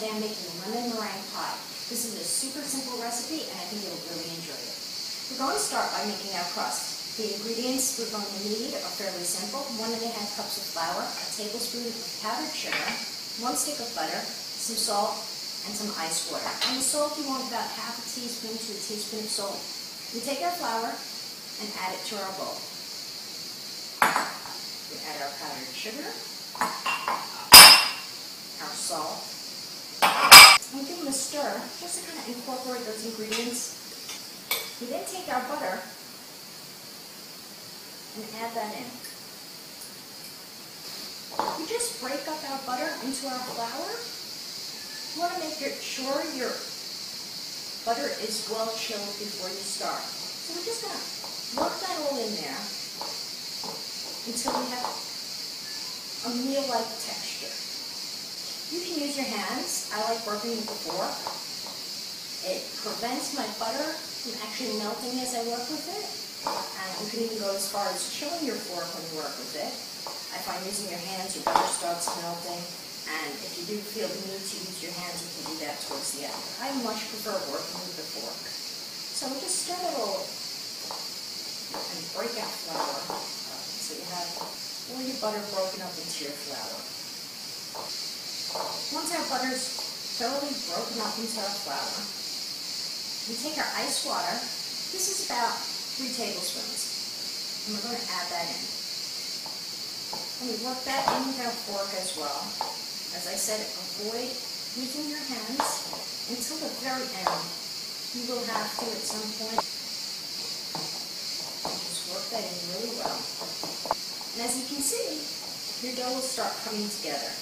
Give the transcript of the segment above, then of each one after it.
today I'm making a lemon meringue pie. This is a super simple recipe and I think you'll really enjoy it. We're going to start by making our crust. The ingredients we're going to need are fairly simple. 1½ cups of flour, a tablespoon of powdered sugar, 1 stick of butter, some salt, and some ice water. On the salt you want about ½ teaspoon to a teaspoon of salt. We take our flour and add it to our bowl. We add our powdered sugar, our salt, and give them a stir just to kind of incorporate those ingredients. We then take our butter and add that in. We just break up our butter into our flour. You want to make sure your butter is well chilled before you start. So we're just going to work that all in there until we have a meal-like texture. You can use your hands. I like working with a fork. It prevents my butter from actually melting as I work with it. And you can even go as far as chilling your fork when you work with it. I find using your hands, your butter starts melting. And if you do feel the need to use your hands, you can do that towards the end. I much prefer working with a fork. So we just stir it all and break out flour. So you have all your butter broken up into your flour. Once our butter is thoroughly broken up into our flour, we take our ice water. This is about 3 tablespoons. And we're going to add that in. And we work that in with our fork as well. As I said, avoid using your hands until the very end. You will have to at some point. Just work that in really well. And as you can see, your dough will start coming together.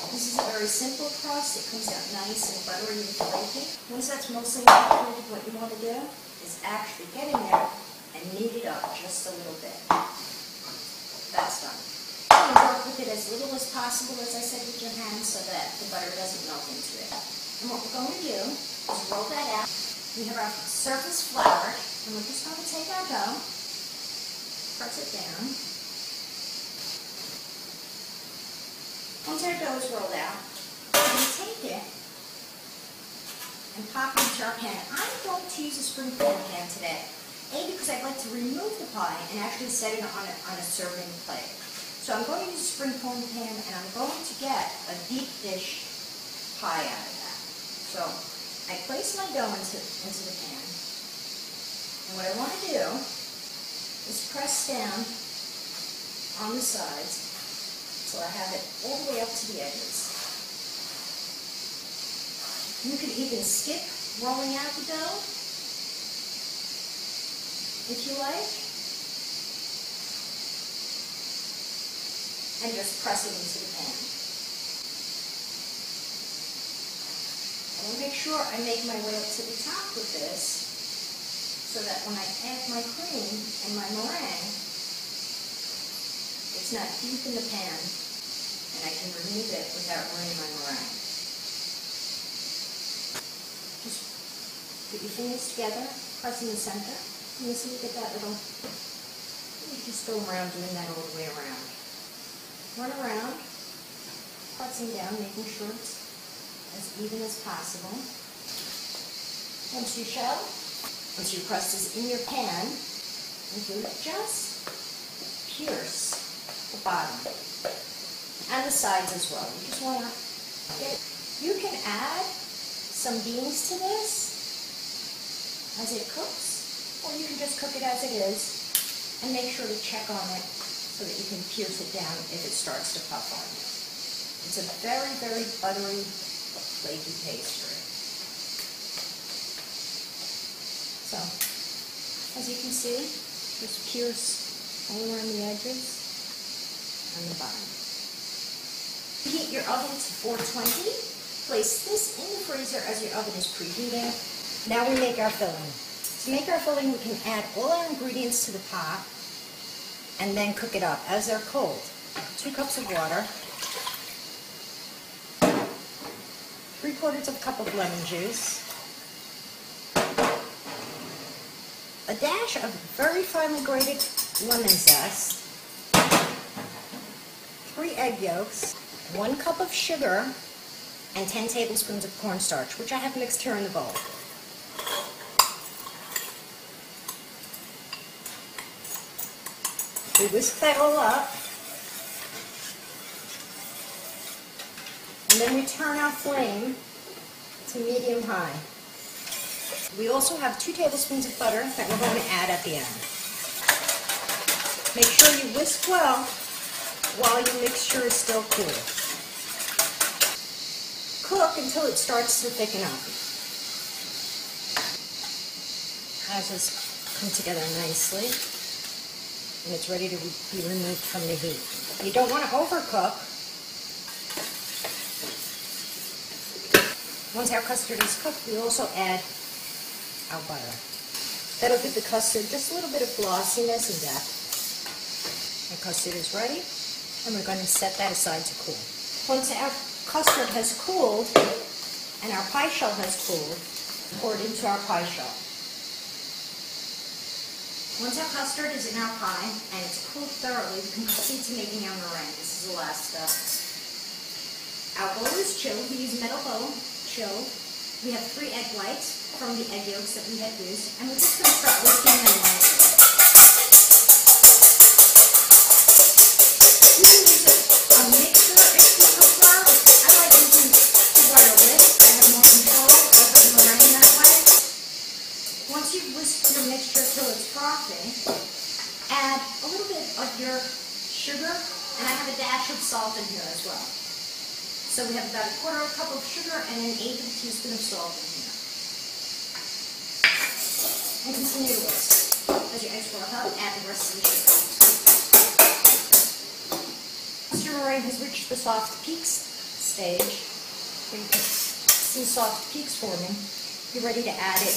This is a very simple crust. It comes out nice and buttery and flaky. Once that's mostly incorporated, what you want to do is actually get in there and knead it up just a little bit. That's done. You work with it as little as possible, as I said, with your hands so that the butter doesn't melt into it. And what we're going to do is roll that out. We have our surface flour, and we're just going to take our dough, press it down. Once our dough is rolled out, we take it and pop it into our pan. I'm going to use a spring pan today. A, because I'd like to remove the pie and actually set it on a serving plate. So I'm going to use a spring pan and I'm going to get a deep dish pie out of that. So I place my dough into the pan. And what I want to do is press down on the sides so I have it all the way up to the edges. You could even skip rolling out the dough if you like, and just press it into the pan. I want to make sure I make my way up to the top with this so that when I add my cream and my meringue, it's not deep in the pan and I can remove it without ruining my meringue. Just put your fingers together, press in the center. You see, you get that little, you just go around doing that all the way around. Run around, pressing down, making sure it's as even as possible. Once your crust is in your pan, you just pierce the bottom and the sides as well. You just want to you can add some beans to this as it cooks. Or you can just cook it as it is and make sure to check on it so that you can pierce it down if it starts to puff on you. It's a very, very buttery, flaky pastry. So, as you can see, just pierce all around the edges and the bottom. Heat your oven to 420. Place this in the freezer as your oven is preheating. Now we make our filling. To make our filling, we can add all our ingredients to the pot and then cook it up as they're cold. 2 cups of water, 3/4 cup of lemon juice, a dash of very finely grated lemon zest, 3 egg yolks, 1 cup of sugar and 10 tablespoons of cornstarch, which I have mixed here in the bowl. We whisk that all up, and then we turn our flame to medium-high. We also have 2 tablespoons of butter that we're going to add at the end. Make sure you whisk well while your mixture is still cool. Cook until it starts to thicken up. As it's come together nicely, and it's ready to be removed from the heat. You don't want to overcook. Once our custard is cooked, we also add our butter. That'll give the custard just a little bit of glossiness and depth. Our custard is ready, and we're going to set that aside to cool. Once our custard has cooled and our pie shell has cooled, pour it into our pie shell. Once our custard is in our pie and it's cooled thoroughly, we can proceed to making our meringue. This is the last step. Our bowl is chilled. We use metal bowl, chilled. We have 3 egg whites from the egg yolks that we had used, and we're just going to start whipping them in. You can use a mixer if you prefer. I like using the wire whisk. I have more control over the meringue that way. Once you've whisked your mixture till it's frothy, add a little bit of your sugar, and I have a dash of salt in here as well. So we have about 1/4 cup of sugar and an 1/8 teaspoon of salt in here. And continue to whisk. As your eggs froth up, add the rest of the sugar. Once your meringue has reached the soft peaks stage, where you can see soft peaks forming, you're ready to add it.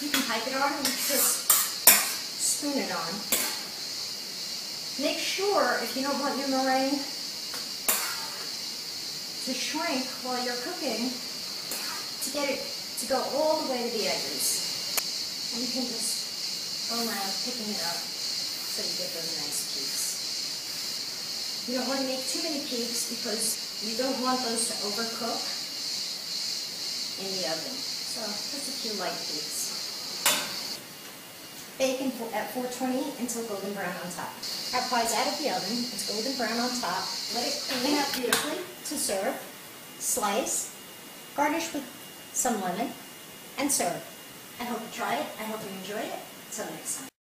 You can pipe it on and just spoon it on. Make sure, if you don't want your meringue to shrink while you're cooking, to get it to go all the way to the edges. And you can just go around picking it up so you get those nice peaks. You don't want to make too many peaks because you don't want those to overcook in the oven. So just a few light peaks. Bake at 420 until golden brown on top. Our pie's out of the oven. It's golden brown on top. Let it clean up beautifully to serve. Slice, garnish with some lemon, and serve. I hope you try it. I hope you enjoyed it. Until next time.